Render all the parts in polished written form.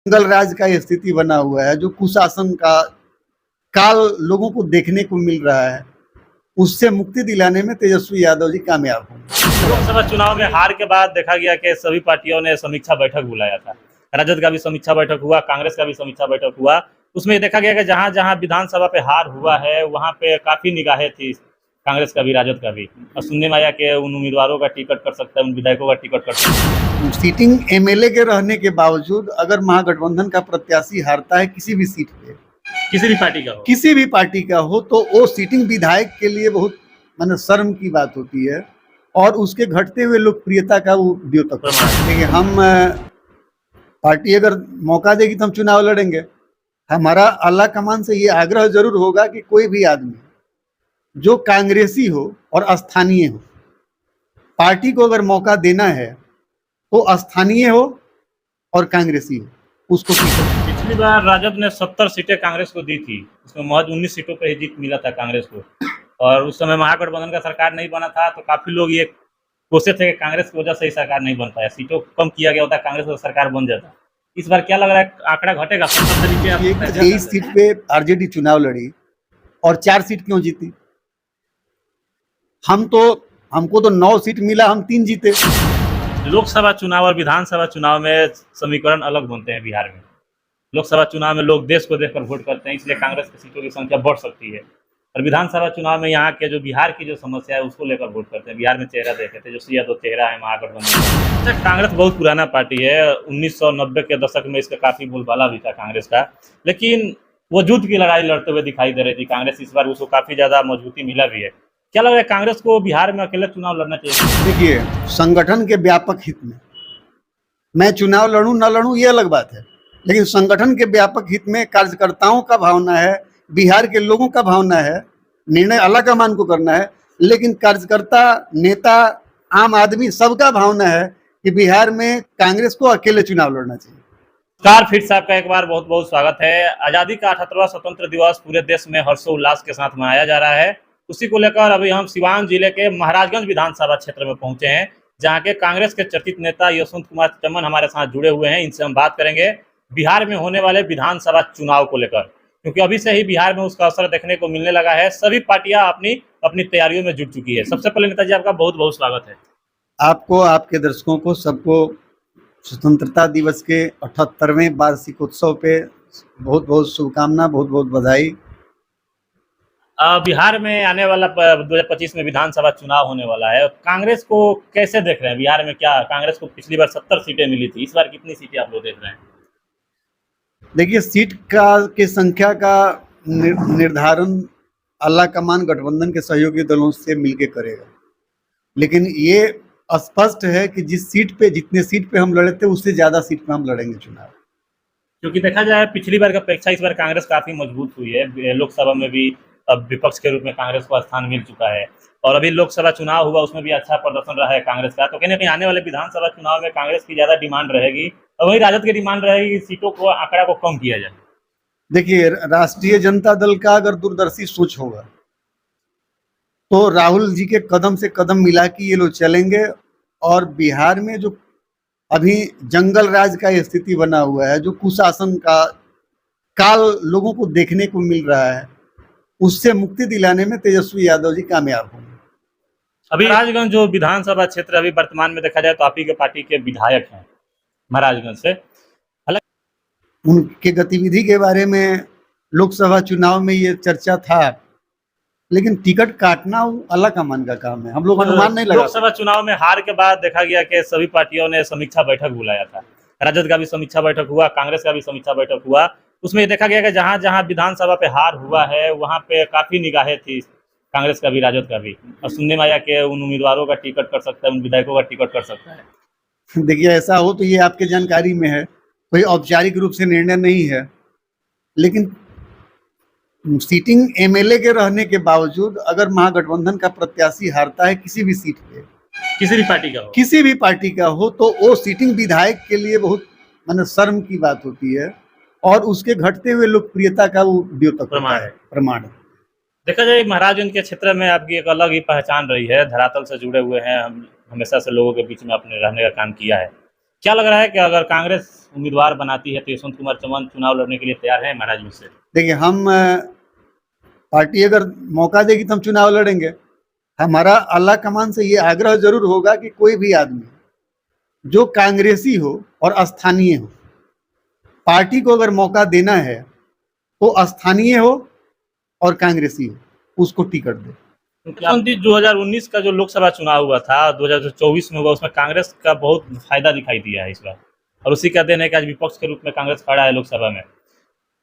मुगल राज का स्थिति बना हुआ है, जो कुशासन का काल लोगों को देखने को मिल रहा है, उससे मुक्ति दिलाने में तेजस्वी यादव जी कामयाब होंगे। लोकसभा चुनाव में हार के बाद देखा गया कि सभी पार्टियों ने समीक्षा बैठक बुलाया था। राजद का भी समीक्षा बैठक हुआ, कांग्रेस का भी समीक्षा बैठक हुआ। उसमें देखा गया कि जहां जहां विधानसभा पे हार हुआ है वहां पे काफी निगाहें थी, कांग्रेस का भी राजद का भी। और सुनने में आया कि उन उम्मीदवारों का टिकट कर सकता है, उन विधायकों का टिकट कर सकता है। सीटिंग एमएलए के रहने के बावजूद अगर महागठबंधन का प्रत्याशी हारता है किसी भी सीट पे, किसी भी पार्टी का हो, किसी भी पार्टी का हो, तो वो सीटिंग विधायक के लिए बहुत माने शर्म की बात होती है और उसके घटते हुए लोकप्रियता का वो द्योतक है। देखिए, हम पार्टी अगर मौका देगी तो हम चुनाव लड़ेंगे। हमारा आला कमान से ये आग्रह जरूर होगा कि कोई भी आदमी जो कांग्रेसी हो और स्थानीय हो, पार्टी को अगर मौका देना है तो स्थानीय हो और कांग्रेसी हो, उसको पिछली बार राजद ने 70 सीटें कांग्रेस को दी थी, उसमें महज 19 सीटों पर ही जीत मिला था कांग्रेस को। और उस समय महागठबंधन का सरकार नहीं बना था, तो काफी लोग ये कोशिश थे कि कांग्रेस की वजह से ही सरकार नहीं बन पाया, सीटों कम किया गया होता, कांग्रेस का सरकार बन जाता। इस बार क्या लग रहा है, आंकड़ा घटेगा? 23 सीट पे आरजेडी चुनाव लड़ी और 4 सीट क्यों जीती? हमको तो 9 सीट मिला, हम 3 जीते। लोकसभा चुनाव और विधानसभा चुनाव में समीकरण अलग बनते हैं बिहार में। लोकसभा चुनाव में लोग देश को देखकर वोट करते हैं, इसलिए कांग्रेस की सीटों की संख्या बढ़ सकती है। और विधानसभा चुनाव में यहाँ के जो बिहार की जो समस्या है उसको लेकर वोट करते हैं। बिहार में चेहरा देखे थे, जो यादव चेहरा है महागठबंधन। कांग्रेस बहुत पुराना पार्टी है, 1990 के दशक में इसका काफी बोलबाला भी था कांग्रेस का, लेकिन वो युद्ध की लड़ाई लड़ते हुए दिखाई दे रही थी कांग्रेस। इस बार उसको काफी ज्यादा मजबूती मिला भी है। क्या लग रहा है, कांग्रेस को बिहार में अकेले चुनाव लड़ना चाहिए? देखिए, संगठन के व्यापक हित में मैं चुनाव लड़ूं ना लड़ूं ये अलग बात है, लेकिन संगठन के व्यापक हित में कार्यकर्ताओं का भावना है, बिहार के लोगों का भावना है, निर्णय आला कमान को करना है, लेकिन कार्यकर्ता, नेता, आम आदमी सबका भावना है कि बिहार में कांग्रेस को अकेले चुनाव लड़ना चाहिए। नमस्कार, फिर से आपका एक बार बहुत बहुत स्वागत है। आजादी का 78वां स्वतंत्र दिवस पूरे देश में हर्षोल्लास के साथ मनाया जा रहा है। उसी को लेकर अभी हम सिवान जिले के महाराजगंज विधानसभा क्षेत्र में पहुंचे हैं, जहां के कांग्रेस के चर्चित नेता यशवंत कुमार चमन हमारे साथ जुड़े हुए हैं। इनसे हम बात करेंगे बिहार में होने वाले विधानसभा चुनाव को लेकर, क्योंकि अभी से ही बिहार में उसका असर देखने को मिलने लगा है। सभी पार्टियां अपनी अपनी तैयारियों में जुट चुकी है। सबसे पहले नेताजी आपका बहुत बहुत स्वागत है। आपको, आपके दर्शकों को, सबको स्वतंत्रता दिवस के 78वें वार्षिकोत्सव पे बहुत बहुत शुभकामना, बहुत बहुत बधाई। बिहार में आने वाला 2025 में विधानसभा चुनाव होने वाला है, कांग्रेस को कैसे देख रहे हैं? बिहार में क्या, कांग्रेस को पिछली बार 70 सीटें मिली थी, इस बार कितनी सीटें आप लोग देख रहे हैं? देखिए, सीट का के संख्या का निर्धारण आला कमान गठबंधन के सहयोगी दलों से मिलकर करेगा, लेकिन ये स्पष्ट है कि जितने सीट पे हम लड़े थे उससे ज्यादा सीट पे हम लड़ेंगे चुनाव। क्योंकि देखा जाए पिछली बार की अपेक्षा इस बार कांग्रेस काफी मजबूत हुई है। लोकसभा में भी अब विपक्ष के रूप में कांग्रेस को स्थान मिल चुका है, और अभी लोकसभा चुनाव हुआ उसमें भी अच्छा प्रदर्शन रहा है कांग्रेस का। तो कहीं ना कहीं आने वाले विधानसभा चुनाव में कांग्रेस की ज्यादा डिमांड रहेगी, और वही राजद की डिमांड रहेगी सीटों को, आंकड़ा को कम किया जाए। देखिए, राष्ट्रीय जनता दल का अगर दूरदर्शी सोच होगा तो राहुल जी के कदम से कदम मिला के ये लोग चलेंगे, और बिहार में जो अभी जंगल राज का स्थिति बना हुआ है, जो कुशासन का काल लोगों को देखने को मिल रहा है, उससे मुक्ति दिलाने में तेजस्वी यादव जी कामयाब होंगे। अभी महाराजगंज जो विधानसभा क्षेत्र अभी वर्तमान में देखा जाए तो आप ही के पार्टी के विधायक हैं महाराजगंज से, उनके गतिविधि के बारे में लोकसभा चुनाव में ये चर्चा था, लेकिन टिकट काटना अलग कमान का काम है, हम लोग अनुमान नहीं लगा। लोकसभा चुनाव में हार के बाद देखा गया कि सभी पार्टियों ने समीक्षा बैठक बुलाया था। राजद का भी समीक्षा बैठक हुआ, कांग्रेस का भी समीक्षा बैठक हुआ। उसमें देखा गया कि जहां जहां विधानसभा पे हार हुआ है वहां पे काफी निगाहें थी, कांग्रेस का भी राजद का भी। और सुनने में आया कि उन उम्मीदवारों का टिकट कर सकता है, उन विधायकों का टिकट कर सकता है। देखिए, ऐसा हो तो ये आपके जानकारी में है, कोई औपचारिक रूप से निर्णय नहीं है, लेकिन सीटिंग एमएलए के रहने के बावजूद अगर महागठबंधन का प्रत्याशी हारता है किसी भी सीट पे, किसी भी पार्टी का हो, किसी भी पार्टी का हो, तो वो सीटिंग विधायक के लिए बहुत माने शर्म की बात होती है और उसके घटते हुए लोकप्रियता का वो द्योतक प्रमाण है। देखा जाए महाराजगंज के क्षेत्र में आपकी एक अलग ही पहचान रही है, धरातल से जुड़े हुए हैं, हम हमेशा से लोगों के बीच में अपने रहने का काम किया है। क्या लग रहा है कि अगर कांग्रेस उम्मीदवार बनाती है तो यशवंत कुमार चौहान चुनाव लड़ने के लिए तैयार है महाराजगंज से? देखिए, हम पार्टी अगर मौका देगी तो हम चुनाव लड़ेंगे। हमारा आला कमान से ये आग्रह जरूर होगा कि कोई भी आदमी जो कांग्रेसी हो और स्थानीय हो, पार्टी को अगर मौका देना है तो स्थानीय हो और कांग्रेसी हो, उसको टिकट दे। यशवंत जी, 2019 का जो लोकसभा चुनाव हुआ था, 2024 में हुआ, उसमें कांग्रेस का बहुत फायदा दिखाई दिया है इस बार, और उसी का देन है कि आज विपक्ष के रूप में कांग्रेस खड़ा है लोकसभा में।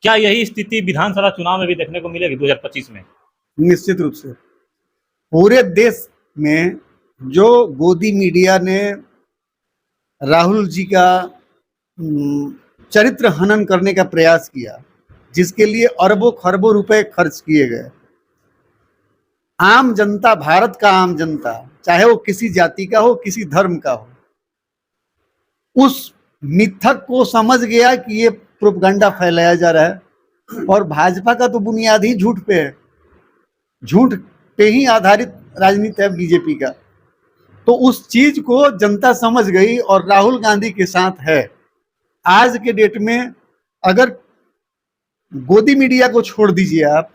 क्या यही स्थिति विधानसभा चुनाव में भी देखने को मिलेगी 2025 में? निश्चित रूप से पूरे देश में जो गोदी मीडिया ने राहुल जी का चरित्र हनन करने का प्रयास किया, जिसके लिए अरबों खरबों रुपए खर्च किए गए, आम जनता, भारत का आम जनता, चाहे वो किसी जाति का हो, किसी धर्म का हो, उस मिथक को समझ गया कि ये प्रोपगंडा फैलाया जा रहा है। और भाजपा का तो बुनियाद ही झूठ पे है, झूठ पे ही आधारित राजनीति है बीजेपी का। तो उस चीज को जनता समझ गई और राहुल गांधी के साथ है। आज के डेट में अगर गोदी मीडिया को छोड़ दीजिए आप,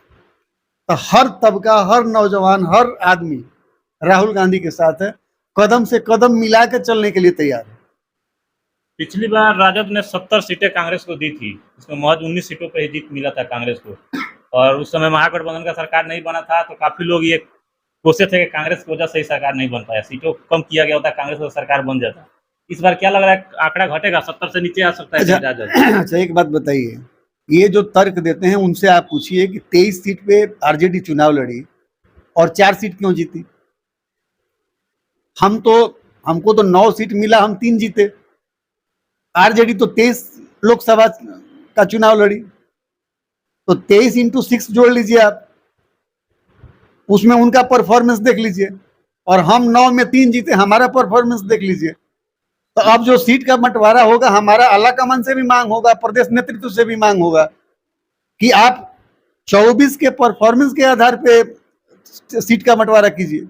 तो हर तबका, हर नौजवान, हर आदमी राहुल गांधी के साथ है, कदम से कदम मिला के चलने के लिए तैयार है। पिछली बार राजद ने 70 सीटें कांग्रेस को दी थी, उसमें महज 19 सीटों पर ही जीत मिला था कांग्रेस को, और उस समय महागठबंधन का सरकार नहीं बना था, तो काफी लोग ये कोशिश थे कि कांग्रेस की वजह से ही सरकार नहीं बन पाया, सीटों कम किया गया होता, कांग्रेस का सरकार बन जाता। इस बार क्या लग रहा है, आंकड़ा घटेगा, 70 से नीचे आ सकता है राजद? अच्छा, एक बात बताइए, ये जो तर्क देते हैं उनसे आप पूछिए कि 23 सीट पे आरजेडी चुनाव लड़ी और 4 सीट क्यों जीती? हमको तो 9 सीट मिला, हम 3 जीते। आरजेडी तो 23 लोकसभा का चुनाव लड़ी, तो 23 × 6 जोड़ लीजिए आप, उसमें उनका परफॉर्मेंस देख लीजिए, और हम 9 में 3 जीते, हमारा परफॉर्मेंस देख लीजिए। तो अब जो सीट का बंटवारा होगा, हमारा आला कमान से भी मांग होगा, प्रदेश नेतृत्व से भी मांग होगा कि आप 24 के परफॉर्मेंस के आधार पे सीट का बंटवारा कीजिए।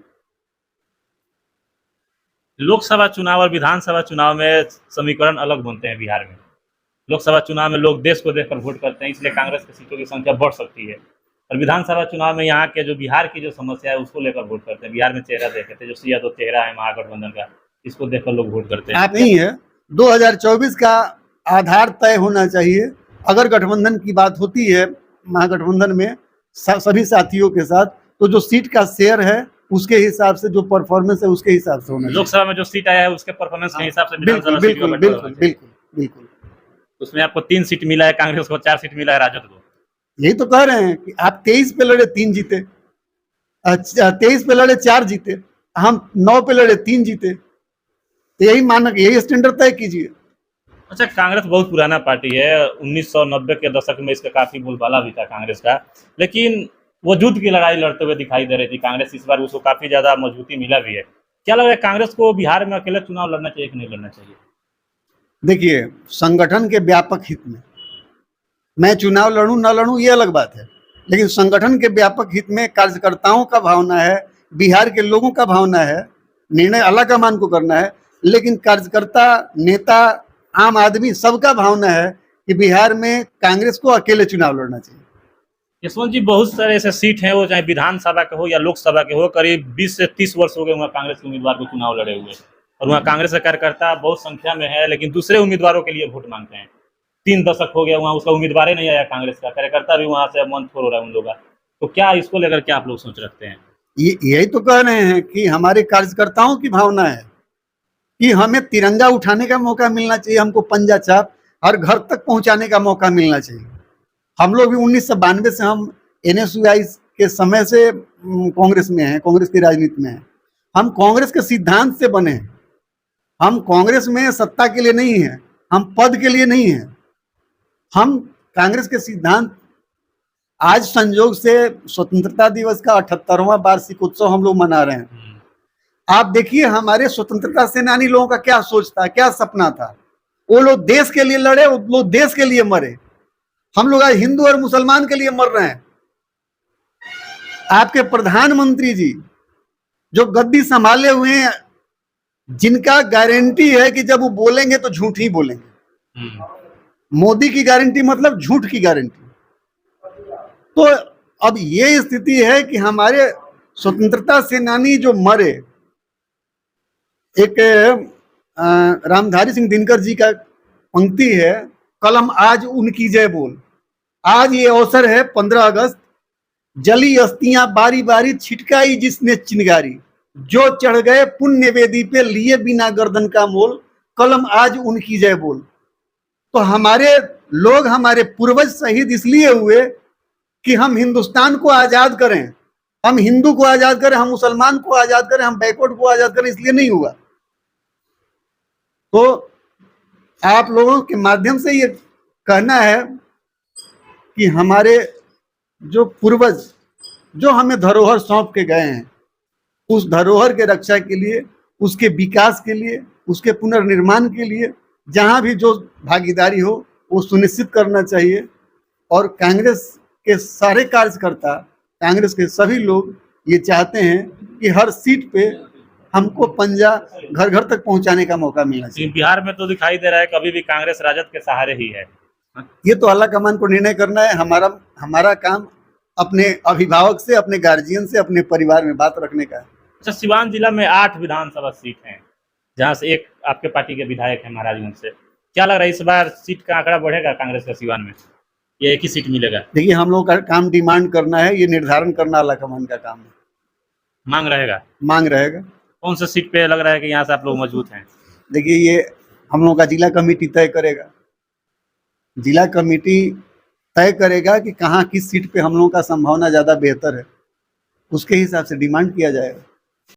लोकसभा चुनाव और विधानसभा चुनाव में समीकरण अलग बनते हैं बिहार में। लोकसभा चुनाव में लोग देश को देखकर वोट करते हैं, इसलिए कांग्रेस की सीटों की संख्या बढ़ सकती है, और विधानसभा चुनाव में यहाँ के जो बिहार की जो समस्या है उसको लेकर वोट करते हैं। बिहार में चेहरा देखे थे, जो सी यादव चेहरा है महागठबंधन का, इसको देखकर लोग वोट करते हैं। आप नहीं है, 2024 का आधार तय होना चाहिए। अगर गठबंधन की बात होती है महागठबंधन में सभी साथियों के साथ, तो जो सीट का शेयर है उसके हिसाब से, जो परफॉर्मेंस है उसके हिसाब से होना चाहिए। लोकसभा में जो सीट आया है उसके परफॉर्मेंस के हिसाब से बिल्कुल बिल्कुल बिल्कुल बिल्कुल बिल्कुल। उसमें आपको 3 सीट मिला है कांग्रेस को, 4 सीट मिला है राजद को। यही तो कह रहे हैं कि आप 23 पे लड़े 3 जीते, 23 पे लड़े 4 जीते, हम 9 पे लड़े 3 जीते, तो यही मानक, यही स्टैंडर्ड तय कीजिए। अच्छा, कांग्रेस बहुत पुराना पार्टी है, 1990 के दशक में इसका काफी बोलबाला भी था कांग्रेस का, लेकिन वो युद्ध की लड़ाई लड़ते हुए दिखाई दे रही थी कांग्रेस। इस बार उसको काफी ज्यादा मजबूती मिला भी है। क्या लग रहा है, कांग्रेस को बिहार में अकेला चुनाव लड़ना चाहिए कि नहीं लड़ना चाहिए? देखिए, संगठन के व्यापक हित में मैं चुनाव लड़ूं ना लड़ूं ये अलग बात है, लेकिन संगठन के व्यापक हित में कार्यकर्ताओं का भावना है, बिहार के लोगों का भावना है, निर्णय आला कमान को करना है, लेकिन कार्यकर्ता, नेता, आम आदमी सबका भावना है कि बिहार में कांग्रेस को अकेले चुनाव लड़ना चाहिए। यशवंत जी, बहुत सारे ऐसे सीट हैं, वो चाहे विधानसभा के हो या लोकसभा के हो, करीब 20 से 30 वर्ष हो गए वहाँ कांग्रेस के उम्मीदवार को चुनाव लड़े हुए, और वहाँ कांग्रेस का कार्यकर्ता बहुत संख्या में है, लेकिन दूसरे उम्मीदवारों के लिए वोट मांगते हैं। 3 दशक हो गया, वहाँ उसका उम्मीदवार ही नहीं आया, कांग्रेस का कार्यकर्ता भी वहाँ से मन छोड़ हो रहा है उन लोगों का। तो क्या इसको लेकर क्या आप लोग सोच रखते हैं? यही तो कह रहे हैं कि हमारे कार्यकर्ताओं की भावना है कि हमें तिरंगा उठाने का मौका मिलना चाहिए, हमको पंजा छाप हर घर तक पहुंचाने का मौका मिलना चाहिए। हम लोग भी 1992 से हम NSUI के समय से कांग्रेस में हैं, कांग्रेस की राजनीति में हैं। हम कांग्रेस के सिद्धांत से बने हैं। हम कांग्रेस में सत्ता के लिए नहीं है, हम पद के लिए नहीं है, हम कांग्रेस के सिद्धांत। आज संयोग से स्वतंत्रता दिवस का 78वां वार्षिक उत्सव हम लोग मना रहे हैं। आप देखिए हमारे स्वतंत्रता सेनानी लोगों का क्या सोच था, क्या सपना था। वो लोग देश के लिए लड़े, वो लोग देश के लिए मरे। हम लोग आज हिंदू और मुसलमान के लिए मर रहे हैं। आपके प्रधानमंत्री जी जो गद्दी संभाले हुए हैं, जिनका गारंटी है कि जब वो बोलेंगे तो झूठ ही बोलेंगे, मोदी की गारंटी मतलब झूठ की गारंटी। तो अब ये स्थिति है कि हमारे स्वतंत्रता सेनानी जो मरे, एक रामधारी सिंह दिनकर जी का पंक्ति है, कलम आज उनकी जय बोल। आज ये अवसर है 15 अगस्त, जली अस्तियां बारी बारी, छिटकाई जिसने चिनगारी, जो चढ़ गए पुण्य वेदी पे लिए बिना गर्दन का मोल, कलम आज उनकी जय बोल। तो हमारे लोग, हमारे पूर्वज शहीद इसलिए हुए कि हम हिंदुस्तान को आजाद करें, हम हिंदू को आजाद करें, हम मुसलमान को आजाद करें, हम बैकवर्ड को आजाद करें, इसलिए नहीं हुआ। तो आप लोगों के माध्यम से ये कहना है कि हमारे जो पूर्वज जो हमें धरोहर सौंप के गए हैं, उस धरोहर के रक्षा के लिए, उसके विकास के लिए, उसके पुनर्निर्माण के लिए जहां भी जो भागीदारी हो वो सुनिश्चित करना चाहिए। और कांग्रेस के सारे कार्यकर्ता, कांग्रेस के सभी लोग ये चाहते हैं कि हर सीट पे हमको पंजा घर घर तक पहुंचाने का मौका मिलना चाहिए। लेकिन बिहार में तो दिखाई दे रहा है कभी भी कांग्रेस राजद के सहारे ही है। ये तो आला कमान को निर्णय करना है। हमारा काम अपने अभिभावक से, अपने गार्जियन से, अपने परिवार में बात रखने का है। अच्छा, सिवान जिला में 8 विधानसभा सीट हैं, जहां से एक आपके पार्टी के विधायक हैं महाराजगंज से। क्या लग रहा है इस बार सीट का आंकड़ा बढ़ेगा कांग्रेस का सिवान में, या एक ही सीट मिलेगा? देखिए, हम लोग का काम डिमांड करना है, ये निर्धारण करना आला कमान का काम है। मांग रहेगा? मांग रहेगा। कौन सा सीट पे लग रहा है कि यहाँ से आप लोग मजबूत हैं? देखिए, ये हम लोग का जिला कमेटी तय करेगा। जिला कमेटी तय करेगा कि कहाँ किस सीट पे हम लोगों का संभावना ज्यादा बेहतर है, उसके हिसाब से डिमांड किया जाएगा।